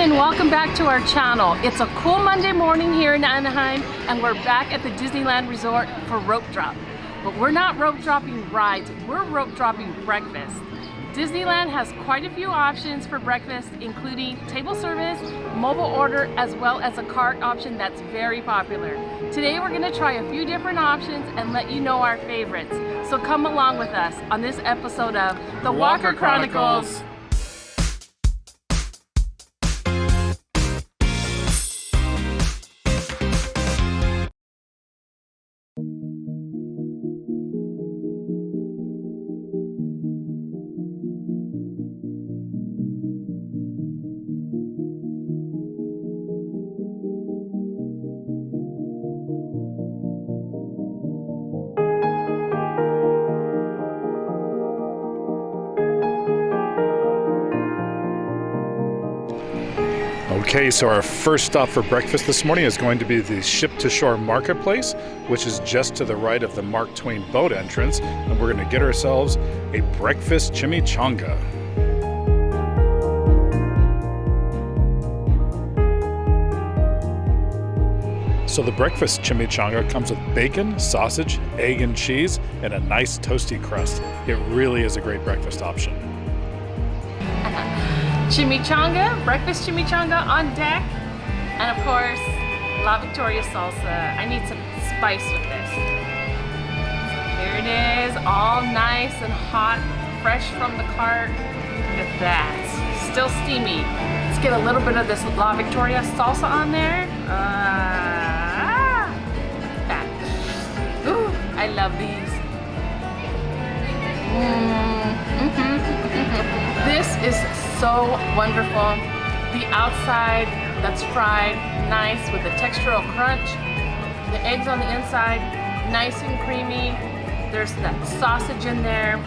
and welcome back to our channel. It's a cool Monday morning here in Anaheim and we're back at the Disneyland Resort for rope drop. But we're not rope dropping rides, we're rope dropping breakfast. Disneyland has quite a few options for breakfast, including table service, mobile order, as well as a cart option that's very popular. Today we're going to try a few different options and let you know our favorites. So come along with us on this episode of The Walker Chronicles. Okay, so our first stop for breakfast this morning is going to be the Ship-to-Shore Marketplace, which is just to the right of the Mark Twain boat entrance, and we're going to get ourselves a breakfast chimichanga. So the breakfast chimichanga comes with bacon, sausage, egg, and cheese, and a nice toasty crust. It really is a great breakfast option. Chimichanga, breakfast chimichanga on deck, and of course, La Victoria salsa. I need some spice with this. So here it is, all nice and hot, fresh from the cart. Look at that, still steamy. Let's get a little bit of this La Victoria salsa on there. That. Ooh, I love these. This is so wonderful. The outside that's fried, nice with a textural crunch. The eggs on the inside, nice and creamy. There's that sausage in there.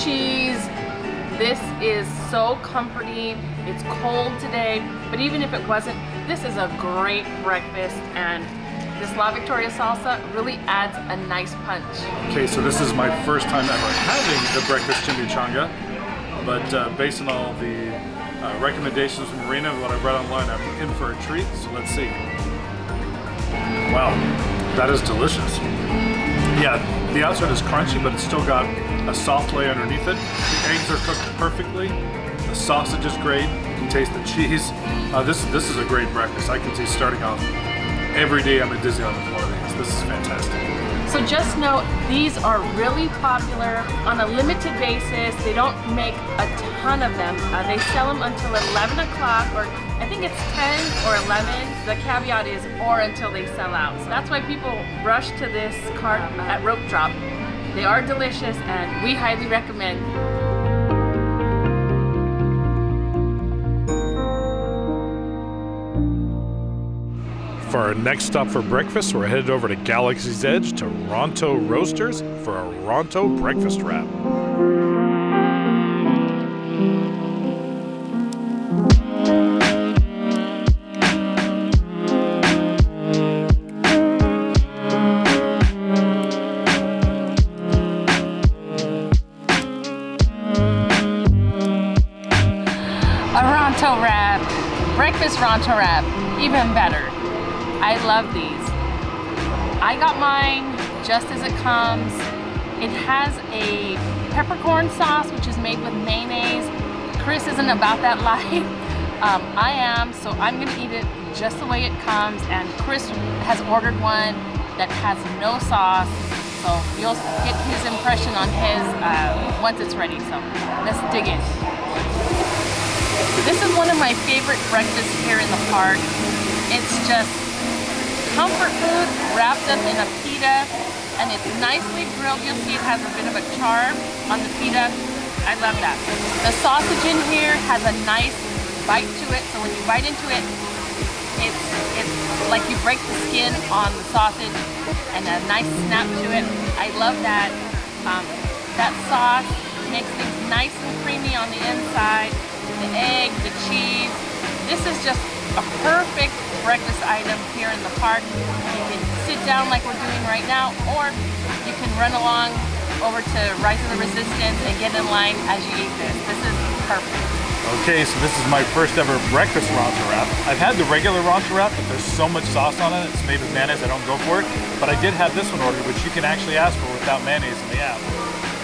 Cheese. This is so comforting. It's cold today, but even if it wasn't, this is a great breakfast, and this La Victoria salsa really adds a nice punch. Okay, so this is my first time ever having the breakfast chimichanga, but based on all the recommendations from Marina and what I've read online, I'm in for a treat, so let's see. Wow, that is delicious. Yeah, the outside is crunchy, but it's still got a soft layer underneath it. The eggs are cooked perfectly. The sausage is great. You can taste the cheese. This is a great breakfast. I can see starting off every day I'm at Disneyland with one of these. This is fantastic. So just know these are really popular on a limited basis. They don't make a ton of them. They sell them until 11 o'clock, or I think it's 10 or 11. The caveat is or until they sell out. So that's why people rush to this cart at Rope Drop. They are delicious and we highly recommend. For our next stop for breakfast, we're headed over to Galaxy's Edge to Rancho Roasters for a Rancho breakfast wrap. A Rancho wrap, breakfast Rancho wrap, even better. I love these. I got mine just as it comes. It has a peppercorn sauce, which is made with mayonnaise. Chris isn't about that life. I am, so I'm gonna eat it just the way it comes. And Chris has ordered one that has no sauce, so you'll get his impression on his once it's ready. So let's dig in. This is one of my favorite breakfasts here in the park. It's just comfort food wrapped up in a pita, and it's nicely grilled. You'll see it has a bit of a char on the pita. I love that. The sausage in here has a nice bite to it, so when you bite into it, it's like you break the skin on the sausage and a nice snap to it. I love that. That sauce makes things nice and creamy on the inside. The egg, the cheese. This is just a perfect breakfast item here in the park. You can sit down like we're doing right now, or you can run along over to Rise of the Resistance and get in line as you eat this. This is perfect. Okay, so this is my first ever breakfast Rancho wrap. I've had the regular Rancho wrap, but there's so much sauce on it. It's made with mayonnaise, I don't go for it. But I did have this one ordered, which you can actually ask for without mayonnaise in the app.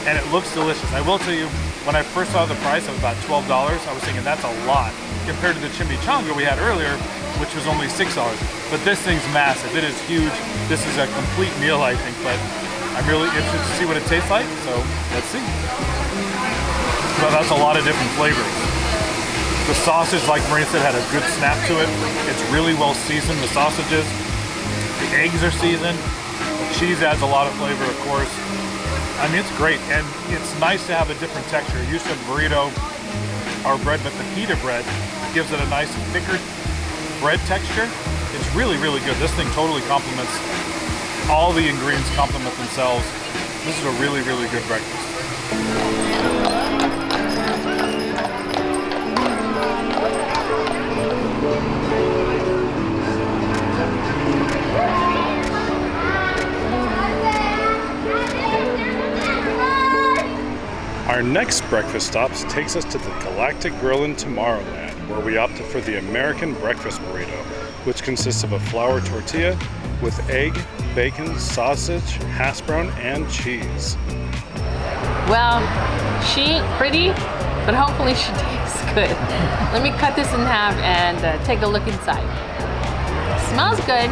And it looks delicious. I will tell you, when I first saw the price of about $12, I was thinking that's a lot compared to the Chimichanga we had earlier, which was only $6. But this thing's massive. It is huge. This is a complete meal, I think, but I'm really interested to see what it tastes like, so let's see. So that's a lot of different flavors. The sausage, like Marina said, had a good snap to it. It's really well seasoned, the sausages. The eggs are seasoned. The cheese adds a lot of flavor, of course. I mean, it's great, and it's nice to have a different texture. Used to burrito or bread, but the pita bread gives it a nice, thicker bread texture. It's really, really good. This thing totally complements, all the ingredients complement themselves. This is a really, really good breakfast. Our next breakfast stop takes us to the Galactic Grill in Tomorrowland, where we opted for the American Breakfast Burrito, which consists of a flour tortilla with egg, bacon, sausage, hash brown, and cheese. Well, she ain't pretty, but hopefully she tastes good. Let me cut this in half and take a look inside. Smells good.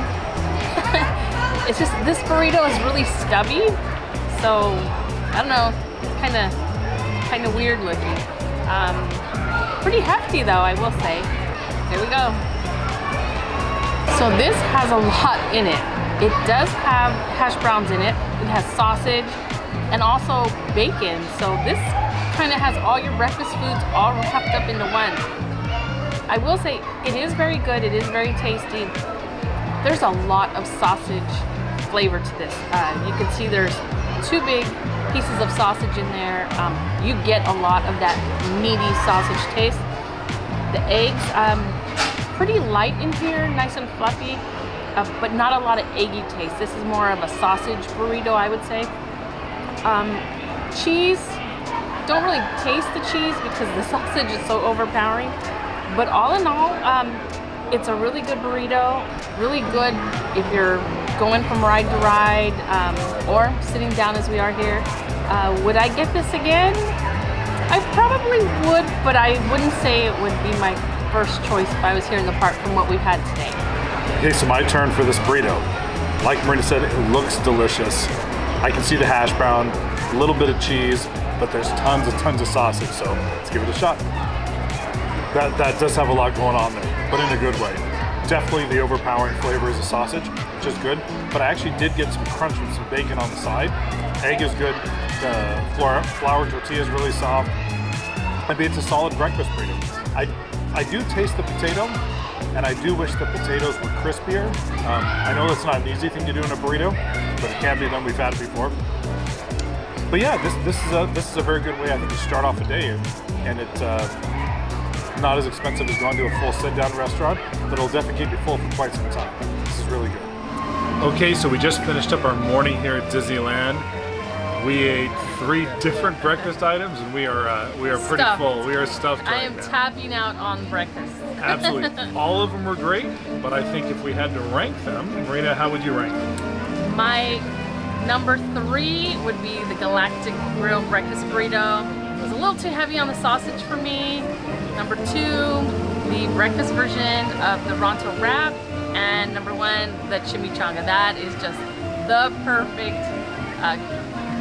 It's just, this burrito is really stubby, so I don't know, it's kind of weird looking. Pretty hefty though, I will say. Here we go. So this has a lot in it. It does have hash browns in it. It has sausage and also bacon. So this kind of has all your breakfast foods all wrapped up into one. I will say it is very good. It is very tasty. There's a lot of sausage flavor to this. You can see there's 2 big pieces of sausage in there. You get a lot of that meaty sausage taste. The eggs, pretty light in here, nice and fluffy, but not a lot of eggy taste. This is more of a sausage burrito, I would say. Cheese, don't really taste the cheese because the sausage is so overpowering. But all in all, it's a really good burrito, really good if you're going from ride to ride or sitting down as we are here. Would I get this again? I probably would, but I wouldn't say it would be my first choice if I was here in the park from what we've had today. Okay, so my turn for this burrito. Like Marina said, it looks delicious. I can see the hash brown, a little bit of cheese, but there's tons of sausage, so let's give it a shot. That does have a lot going on there, but in a good way. Definitely the overpowering flavor is the sausage, which is good, but I actually did get some crunch with some bacon on the side. Egg is good, the flour tortilla is really soft. I mean, it's a solid breakfast burrito. I do taste the potato, and I do wish the potatoes were crispier. I know that's not an easy thing to do in a burrito, but it can be done. We've had it before. But yeah, this is a very good way, I think, to start off a day, and it's not as expensive as going to a full sit-down restaurant, but it'll definitely keep you full for quite some time. This is really good. Okay, so we just finished up our morning here at Disneyland. We ate 3 different breakfast items, and we are pretty full. We are stuffed right now. I am tapping out on breakfast. Absolutely. All of them were great, but I think if we had to rank them, Marina, how would you rank them? My number 3 would be the Galactic Grill Breakfast Burrito. It was a little too heavy on the sausage for me. Number 2, the breakfast version of the Rancho wrap. And number 1, the Chimichanga. That is just the perfect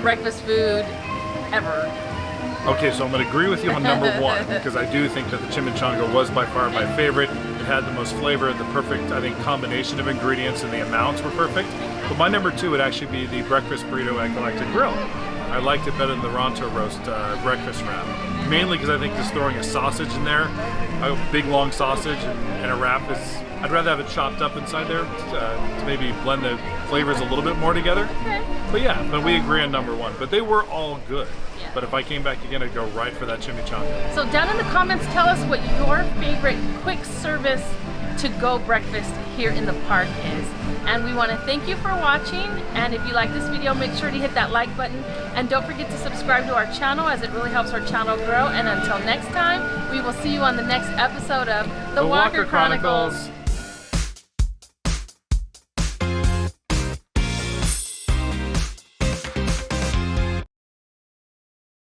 breakfast food ever. Okay, so I'm going to agree with you on number 1 because I do think that the Chimichanga was by far my favorite. It had the most flavor, the perfect, I think, combination of ingredients, and the amounts were perfect. But my number 2 would actually be the breakfast burrito at Galactic Grill. I liked it better than the Rancho roast breakfast wrap. Mainly because I think just throwing a sausage in there, a big long sausage and a wrap is, I'd rather have it chopped up inside there to maybe blend the flavors a little bit more together. Okay. But yeah, but we agree on number 1. But they were all good. Yeah. But if I came back again, I'd go right for that Chimichanga. So down in the comments, tell us what your favorite quick service to-go breakfast here in the park is. And we want to thank you for watching, and if you like this video, make sure to hit that like button, and don't forget to subscribe to our channel, as it really helps our channel grow. And until next time, we will see you on the next episode of The Walker Chronicles.